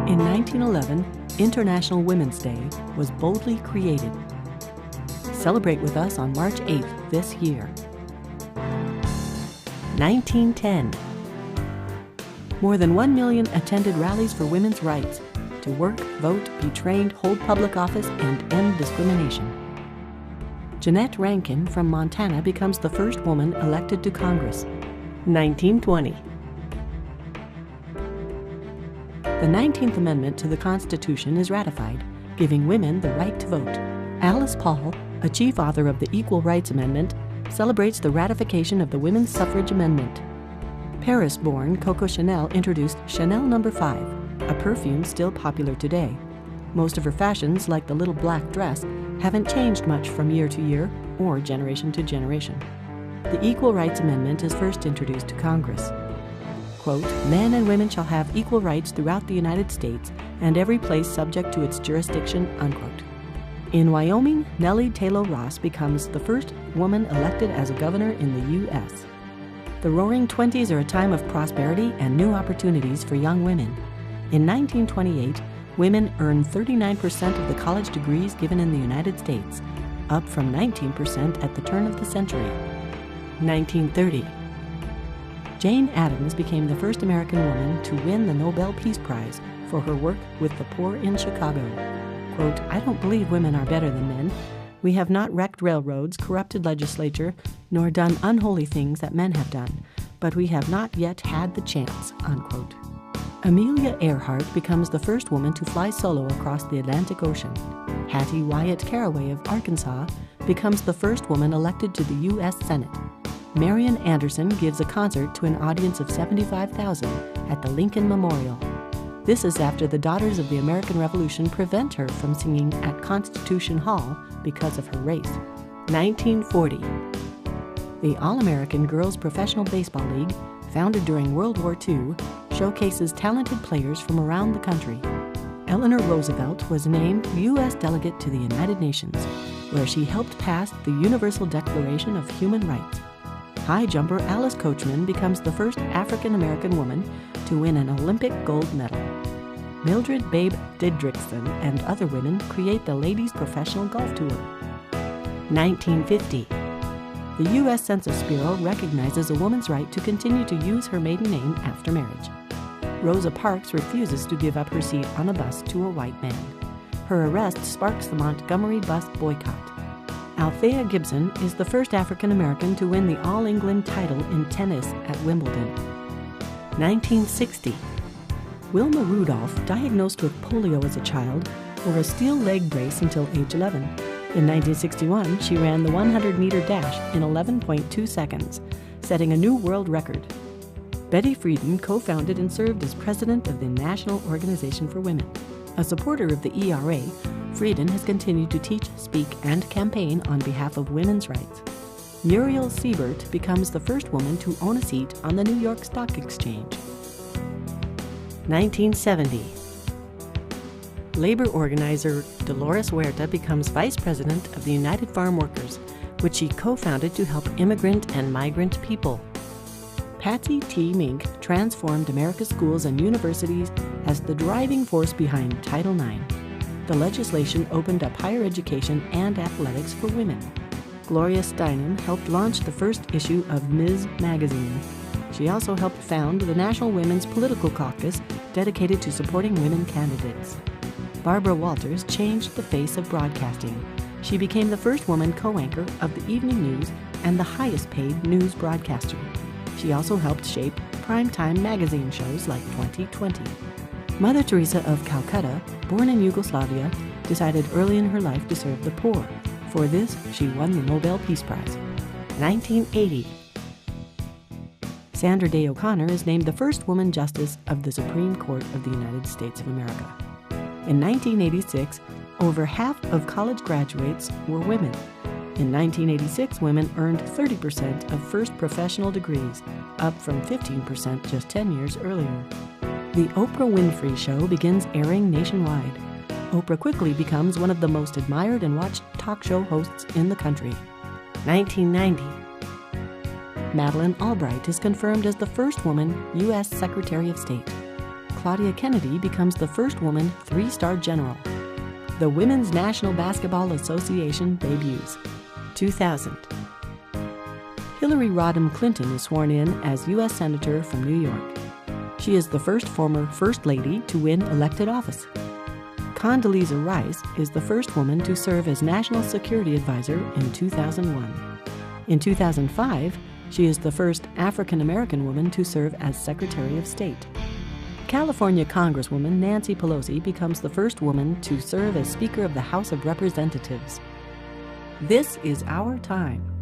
In 1911, International Women's Day was boldly created. Celebrate with us on March 8th this year. 1910. More than 1 million attended rallies for women's rights to work, vote, be trained, hold public office, and end discrimination. Jeanette Rankin from Montana becomes the first woman elected to Congress. 1920. The 19th Amendment to the Constitution is ratified, giving women the right to vote. Alice Paul, a chief author of the Equal Rights Amendment, celebrates the ratification of the Women's Suffrage Amendment. Paris-born Coco Chanel introduced Chanel No. 5, a perfume still popular today. Most of her fashions, like the little black dress, haven't changed much from year to year or generation to generation. The Equal Rights Amendment is first introduced to Congress. Quote, "Men and women shall have equal rights throughout the United States and every place subject to its jurisdiction," unquote. In Wyoming, Nellie Taylor Ross becomes the first woman elected as a governor in the U.S. The Roaring Twenties are a time of prosperity and new opportunities for young women. In 1928, women earn 39% of the college degrees given in the United States, up from 19% at the turn of the century. 1930. Jane Addams became the first American woman to win the Nobel Peace Prize for her work with the poor in Chicago. Quote, "I don't believe women are better than men. We have not wrecked railroads, corrupted legislature, nor done unholy things that men have done, but we have not yet had the chance," unquote. Amelia Earhart becomes the first woman to fly solo across the Atlantic Ocean. Hattie Wyatt Caraway of Arkansas becomes the first woman elected to the U.S. Senate. Marian Anderson gives a concert to an audience of 75,000 at the Lincoln Memorial. This is after the Daughters of the American Revolution prevent her from singing at Constitution Hall because of her race. 1940. The All-American Girls Professional Baseball League, founded during World War II, showcases talented players from around the country. Eleanor Roosevelt was named U.S. Delegate to the United Nations, where she helped pass the Universal Declaration of Human Rights. High jumper Alice Coachman becomes the first African-American woman to win an Olympic gold medal. Mildred Babe Didrikson and other women create the Ladies Professional Golf Tour. 1950. The U.S. Census Bureau recognizes a woman's right to continue to use her maiden name after marriage. Rosa Parks refuses to give up her seat on a bus to a white man. Her arrest sparks the Montgomery bus boycott. Althea Gibson is the first African-American to win the All England title in tennis at Wimbledon. 1960. Wilma Rudolph, diagnosed with polio as a child, wore a steel leg brace until age 11. In 1961, she ran the 100-meter dash in 11.2 seconds, setting a new world record. Betty Friedan co-founded and served as president of the National Organization for Women. A supporter of the ERA, Friedan has continued to teach, speak, and campaign on behalf of women's rights. Muriel Siebert becomes the first woman to own a seat on the New York Stock Exchange. 1970. Labor organizer Dolores Huerta becomes vice president of the United Farm Workers, which she co-founded to help immigrant and migrant people. Patsy T. Mink transformed America's schools and universities as the driving force behind Title IX. The legislation opened up higher education and athletics for women. Gloria Steinem helped launch the first issue of Ms. Magazine. She also helped found the National Women's Political Caucus, dedicated to supporting women candidates. Barbara Walters changed the face of broadcasting. She became the first woman co-anchor of the evening news and the highest-paid news broadcaster. She also helped shape primetime magazine shows like 2020. Mother Teresa of Calcutta, born in Yugoslavia, decided early in her life to serve the poor. For this, she won the Nobel Peace Prize. 1980. Sandra Day O'Connor is named the first woman justice of the Supreme Court of the United States of America. In 1986, over half of college graduates were women. In 1986, women earned 30% of first professional degrees, up from 15% just 10 years earlier. The Oprah Winfrey Show begins airing nationwide. Oprah quickly becomes one of the most admired and watched talk show hosts in the country. 1990. Madeleine Albright is confirmed as the first woman U.S. Secretary of State. Claudia Kennedy becomes the first woman 3-star general. The Women's National Basketball Association debuts. 2000. Hillary Rodham Clinton is sworn in as U.S. Senator from New York. She is the first former First Lady to win elected office. Condoleezza Rice is the first woman to serve as National Security Advisor in 2001. In 2005, she is the first African American woman to serve as Secretary of State. California Congresswoman Nancy Pelosi becomes the first woman to serve as Speaker of the House of Representatives. This is our time.